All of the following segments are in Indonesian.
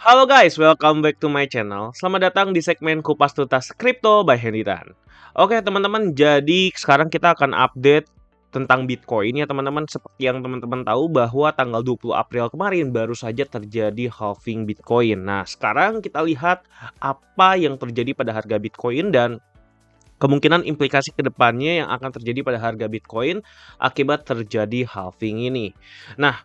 Halo guys, welcome back to my channel. Selamat datang di segmen Kupas Tuntas Kripto by Henditan. Oke teman-teman, jadi sekarang kita akan update tentang Bitcoin ya teman-teman. Seperti yang teman-teman tahu bahwa tanggal 20 April kemarin baru saja terjadi halving Bitcoin. Nah, sekarang kita lihat apa yang terjadi pada harga Bitcoin dan kemungkinan implikasi ke depannya yang akan terjadi pada harga Bitcoin akibat terjadi halving ini. Nah,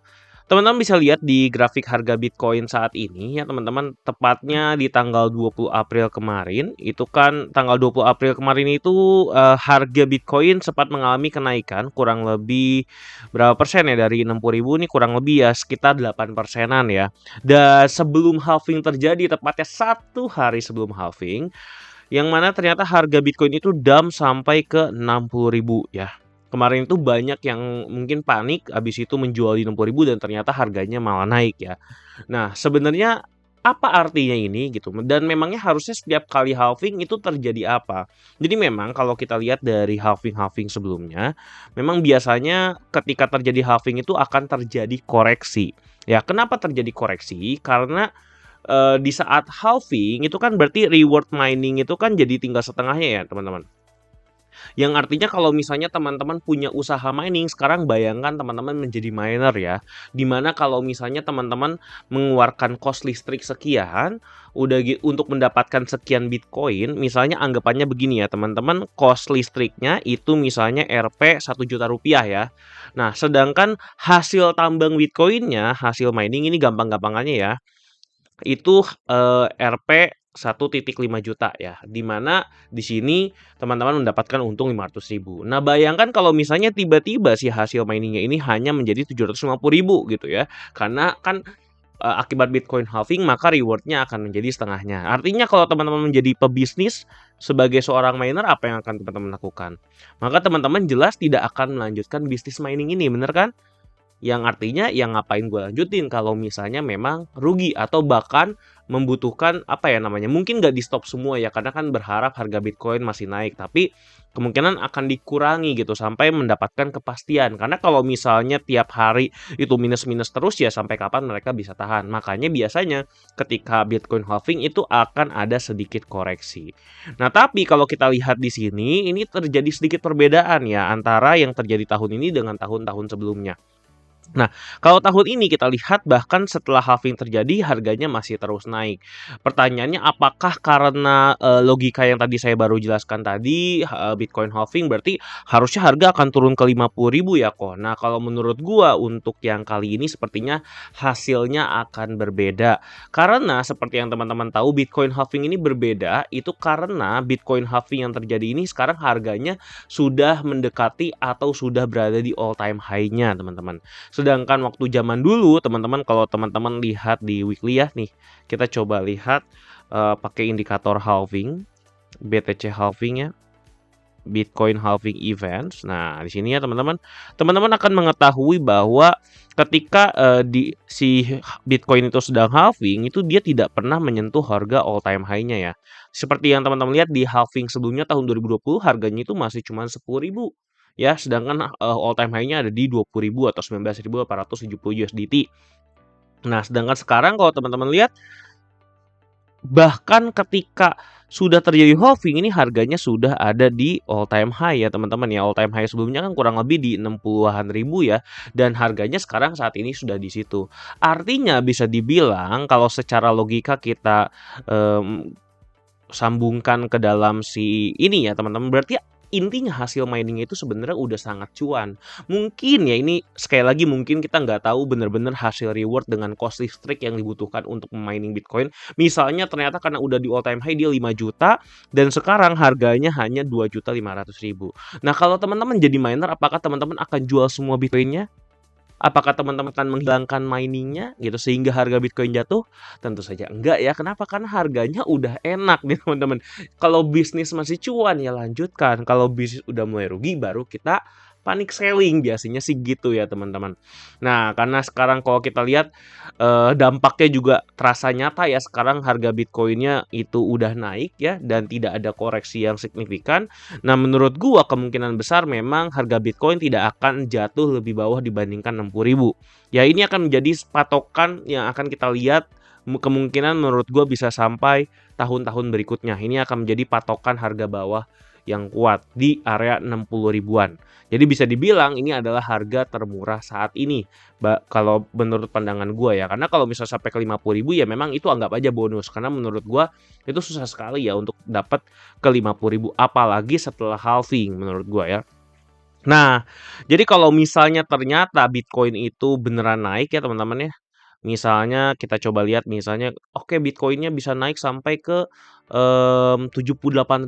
teman-teman bisa lihat di grafik harga Bitcoin saat ini ya teman-teman, tepatnya di tanggal 20 April kemarin. Itu kan tanggal 20 April kemarin itu harga Bitcoin sempat mengalami kenaikan kurang lebih berapa persen ya, dari 60.000 nih kurang lebih ya sekitar 8 persenan ya. Dan sebelum halving terjadi, tepatnya 1 hari sebelum halving, yang mana ternyata harga Bitcoin itu dump sampai ke 60.000 ya. Kemarin itu banyak yang mungkin panik habis itu menjual di 60.000 dan ternyata harganya malah naik ya. Nah, sebenarnya apa artinya ini gitu? Dan memangnya harusnya setiap kali halving itu terjadi apa? Jadi memang kalau kita lihat dari halving-halving sebelumnya, memang biasanya ketika terjadi halving itu akan terjadi koreksi. Ya, kenapa terjadi koreksi? Karena di saat halving itu kan berarti reward mining itu kan jadi tinggal setengahnya ya teman-teman. Yang artinya kalau misalnya teman-teman punya usaha mining, sekarang bayangkan teman-teman menjadi miner ya. Dimana kalau misalnya teman-teman mengeluarkan cost listrik sekian, untuk mendapatkan sekian Bitcoin, misalnya anggapannya begini ya teman-teman, cost listriknya itu misalnya Rp 1 juta rupiah ya. Nah, sedangkan hasil tambang Bitcoinnya, hasil mining ini gampang-gampangannya ya, itu Rp 1,5 juta ya, di mana di sini teman-teman mendapatkan untung 500.000. Nah, bayangkan kalau misalnya tiba-tiba si hasil miningnya ini hanya menjadi 750.000 gitu ya. Karena kan akibat Bitcoin halving maka rewardnya akan menjadi setengahnya. Artinya kalau teman-teman menjadi pebisnis sebagai seorang miner, apa yang akan teman-teman lakukan? Maka teman-teman jelas tidak akan melanjutkan bisnis mining ini, bener kan? Yang artinya yang ngapain gue lanjutin kalau misalnya memang rugi atau bahkan membutuhkan apa ya namanya, mungkin nggak di stop semua ya karena kan berharap harga Bitcoin masih naik, tapi kemungkinan akan dikurangi gitu sampai mendapatkan kepastian. Karena kalau misalnya tiap hari itu minus-minus terus ya sampai kapan mereka bisa tahan. Makanya biasanya ketika Bitcoin halving itu akan ada sedikit koreksi. Nah, tapi kalau kita lihat di sini ini terjadi sedikit perbedaan ya antara yang terjadi tahun ini dengan tahun-tahun sebelumnya. Nah, kalau tahun ini kita lihat bahkan setelah halving terjadi harganya masih terus naik. Pertanyaannya apakah karena logika yang tadi saya baru jelaskan tadi, Bitcoin halving berarti harusnya harga akan turun ke 50.000 ya kok. Nah, kalau menurut gua untuk yang kali ini sepertinya hasilnya akan berbeda. Karena seperti yang teman-teman tahu Bitcoin halving ini berbeda itu karena Bitcoin halving yang terjadi ini sekarang harganya sudah mendekati atau sudah berada di all time high-nya, teman-teman. Sedangkan waktu zaman dulu teman-teman, kalau teman-teman lihat di weekly ya nih, kita coba lihat pakai indikator halving, BTC halving ya, Bitcoin halving events. Nah, di sini ya teman-teman, teman-teman akan mengetahui bahwa ketika si Bitcoin itu sedang halving, itu dia tidak pernah menyentuh harga all time high-nya ya. Seperti yang teman-teman lihat di halving sebelumnya tahun 2020 harganya itu masih cuma 10.000 ya, sedangkan all time high-nya ada di 20.000 atau 19.870 USDT. Nah, sedangkan sekarang kalau teman-teman lihat bahkan ketika sudah terjadi halving ini harganya sudah ada di all time high ya teman-teman ya. All time high sebelumnya kan kurang lebih di 60-an ribu ya, dan harganya sekarang saat ini sudah di situ. Artinya bisa dibilang kalau secara logika kita sambungkan ke dalam si ini ya teman-teman, berarti intinya hasil mining itu sebenarnya udah sangat cuan. Mungkin ya ini sekali lagi mungkin kita nggak tahu benar-benar hasil reward dengan cost listrik yang dibutuhkan untuk mining Bitcoin. Misalnya ternyata karena udah di all time high dia 5 juta dan sekarang harganya hanya 2.500.000. Nah, kalau teman-teman jadi miner, apakah teman-teman akan jual semua Bitcoinnya? Apakah teman-teman akan menghilangkan miningnya gitu sehingga harga Bitcoin jatuh? Tentu saja enggak ya. Kenapa? Karena harganya udah enak nih teman-teman. Kalau bisnis masih cuan ya lanjutkan. Kalau bisnis udah mulai rugi baru kita panic selling, biasanya sih gitu ya teman-teman. Nah, karena sekarang kalau kita lihat dampaknya juga terasa nyata ya, sekarang harga Bitcoinnya itu udah naik ya dan tidak ada koreksi yang signifikan. Nah, menurut gua kemungkinan besar memang harga Bitcoin tidak akan jatuh lebih bawah dibandingkan 60.000. Ya, ini akan menjadi patokan yang akan kita lihat kemungkinan menurut gue bisa sampai tahun-tahun berikutnya. Ini akan menjadi patokan harga bawah yang kuat di area 60 ribuan. Jadi bisa dibilang ini adalah harga termurah saat ini. Kalau menurut pandangan gue ya. Karena kalau misalnya sampai ke 50 ribu ya memang itu anggap aja bonus. Karena menurut gue itu susah sekali ya untuk dapat ke 50 ribu. Apalagi setelah halving menurut gue ya. Nah, jadi kalau misalnya ternyata Bitcoin itu beneran naik ya teman-teman ya. Misalnya kita coba lihat misalnya oke Bitcoin-nya bisa naik sampai ke 78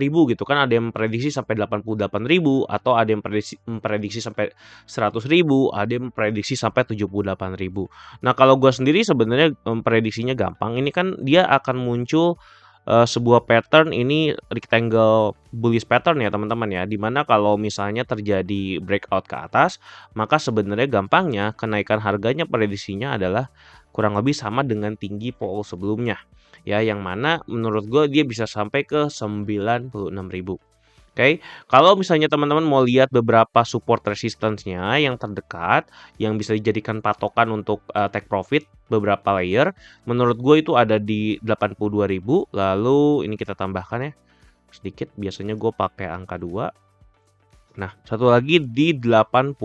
ribu gitu kan, ada yang memprediksi sampai 88 ribu, atau ada yang memprediksi sampai 100 ribu, ada yang memprediksi sampai 78 ribu. Nah, kalau gue sendiri sebenarnya prediksinya gampang. Ini kan dia akan muncul sebuah pattern, ini rectangle bullish pattern ya teman-teman ya, dimana kalau misalnya terjadi breakout ke atas, maka sebenarnya gampangnya kenaikan harganya prediksinya adalah kurang lebih sama dengan tinggi Powell sebelumnya ya, yang mana menurut gue dia bisa sampai ke 96 ribu. Oke, kalau misalnya teman-teman mau lihat beberapa support resistance-nya yang terdekat, yang bisa dijadikan patokan untuk take profit beberapa layer, menurut gue itu ada di 82 ribu. Lalu ini kita tambahkan ya sedikit, biasanya gue pakai angka 2. Nah, satu lagi di 88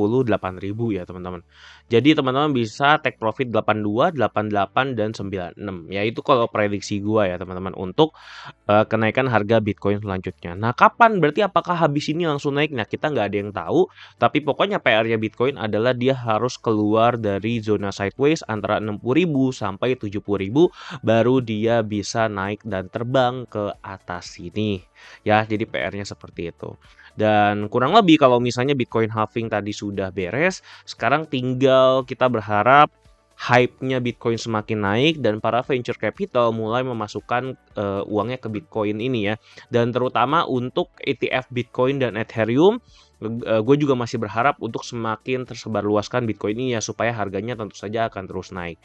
ribu ya teman-teman. Jadi teman-teman bisa take profit 82, 88, dan 96. Ya itu kalau prediksi gua ya teman-teman untuk kenaikan harga Bitcoin selanjutnya. Nah, kapan berarti apakah habis ini langsung naik? Nah, kita nggak ada yang tahu. Tapi pokoknya PR-nya Bitcoin adalah dia harus keluar dari zona sideways antara 60 ribu sampai 70 ribu, baru dia bisa naik dan terbang ke atas sini. Ya, jadi PR-nya seperti itu. Dan kurang lebih kalau misalnya Bitcoin halving tadi sudah beres, sekarang tinggal kita berharap hype-nya Bitcoin semakin naik dan para venture capital mulai memasukkan uangnya ke Bitcoin ini ya. Dan terutama untuk ETF Bitcoin dan Ethereum, gue juga masih berharap untuk semakin tersebar luaskan Bitcoin ini ya, supaya harganya tentu saja akan terus naik.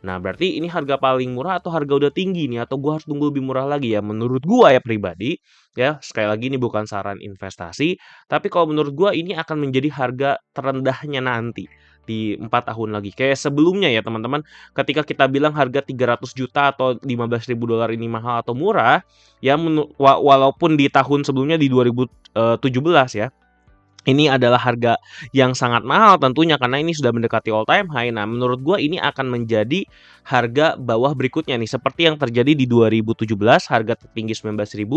Nah, berarti ini harga paling murah atau harga udah tinggi nih, atau gue harus tunggu lebih murah lagi ya? Menurut gue ya pribadi, ya sekali lagi ini bukan saran investasi, tapi kalau menurut gue ini akan menjadi harga terendahnya nanti di 4 tahun lagi. Kayak sebelumnya ya teman-teman, ketika kita bilang harga 300 juta atau 15.000 dolar ini mahal atau murah, ya walaupun di tahun sebelumnya di 2017 ya, ini adalah harga yang sangat mahal tentunya karena ini sudah mendekati all time high. Nah, menurut gue ini akan menjadi harga bawah berikutnya nih, seperti yang terjadi di 2017, harga tertinggi 19.000,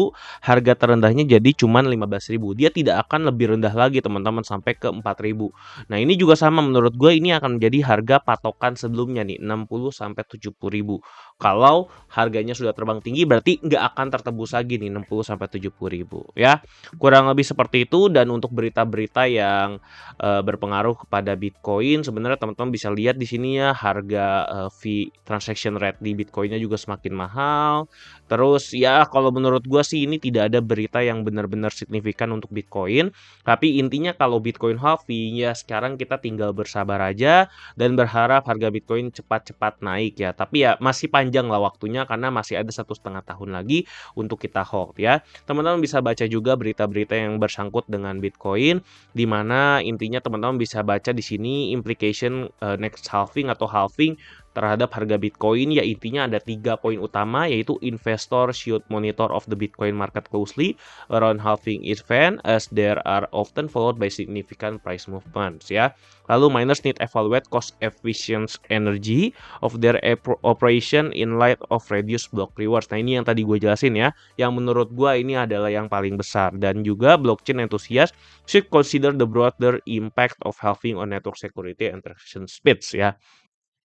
harga terendahnya jadi cuman 15.000. Dia tidak akan lebih rendah lagi teman-teman sampai ke 4.000. Nah, ini juga sama menurut gue, ini akan menjadi harga patokan sebelumnya nih, 60 sampai 70.000. Kalau harganya sudah terbang tinggi berarti nggak akan tertebus lagi nih 60 sampai 70.000 ya. Kurang lebih seperti itu. Dan untuk berita-berita yang berpengaruh kepada Bitcoin, sebenarnya teman-teman bisa lihat di sini ya, harga fee transaction rate di Bitcoinnya juga semakin mahal. Terus ya kalau menurut gue sih ini tidak ada berita yang benar-benar signifikan untuk Bitcoin. Tapi intinya kalau Bitcoin halving ya sekarang kita tinggal bersabar aja dan berharap harga Bitcoin cepat-cepat naik ya. Tapi ya masih panjang lah waktunya karena masih ada 1,5 tahun lagi untuk kita hold ya. Teman-teman bisa baca juga berita-berita yang bersangkut dengan Bitcoin, di mana intinya teman-teman bisa baca di sini implication next halving atau halving terhadap harga Bitcoin. Ya intinya ada 3 poin utama, yaitu investor should monitor of the Bitcoin market closely around halving event as there are often followed by significant price movements ya. Lalu miners need evaluate cost efficient energy of their operation in light of reduced block rewards. Nah, ini yang tadi gue jelasin ya, yang menurut gue ini adalah yang paling besar. Dan juga blockchain enthusiasts should consider the broader impact of halving on network security and transaction speeds ya.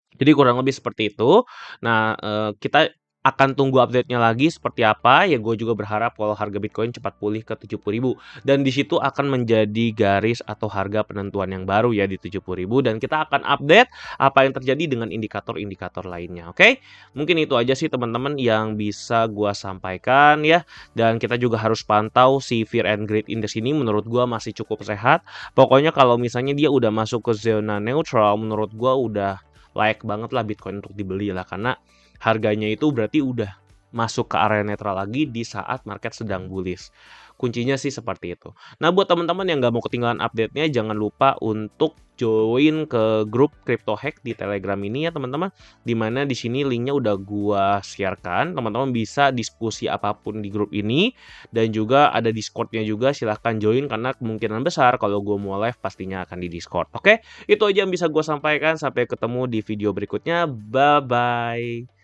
Jadi kurang lebih seperti itu. Nah, kita akan tunggu update-nya lagi seperti apa. Ya gue juga berharap kalau harga Bitcoin cepat pulih ke 70.000, dan di situ akan menjadi garis atau harga penentuan yang baru ya di 70.000, dan kita akan update apa yang terjadi dengan indikator-indikator lainnya. Oke? Mungkin itu aja sih teman-teman yang bisa gue sampaikan ya. Dan kita juga harus pantau si Fear and Greed Index ini, menurut gue masih cukup sehat. Pokoknya kalau misalnya dia udah masuk ke zona neutral, menurut gue udah layak banget lah Bitcoin untuk dibeli lah, karena harganya itu berarti udah masuk ke area netral lagi di saat market sedang bullish. Kuncinya sih seperti itu. Nah, buat teman-teman yang nggak mau ketinggalan update-nya, jangan lupa untuk join ke grup Crypto Hack di Telegram ini ya teman-teman. Di mana di sini linknya udah gua sharekan. Teman-teman bisa diskusi apapun di grup ini dan juga ada Discord-nya juga. Silahkan join karena kemungkinan besar kalau gua mau live pastinya akan di Discord. Oke, itu aja yang bisa gua sampaikan. Sampai ketemu di video berikutnya. Bye bye.